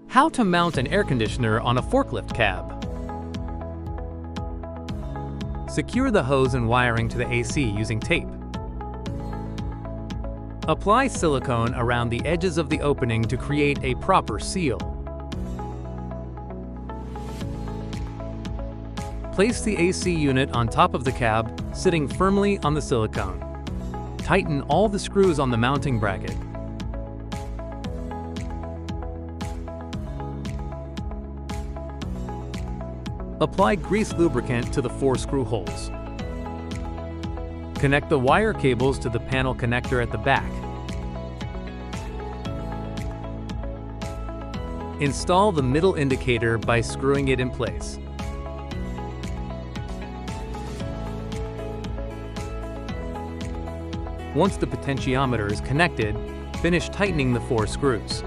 How to mount an air conditioner on a forklift cab. Secure the hose and wiring to the AC using tape. Apply silicone around the edges of the opening to create a proper seal. Place the AC unit on top of the cab, sitting firmly on the silicone. Tighten all the screws on the mounting bracket. Apply grease lubricant to the 4 screw holes. Connect the wire cables to the panel connector at the back. Install the middle indicator by screwing it in place. Once the potentiometer is connected, finish tightening the 4 screws.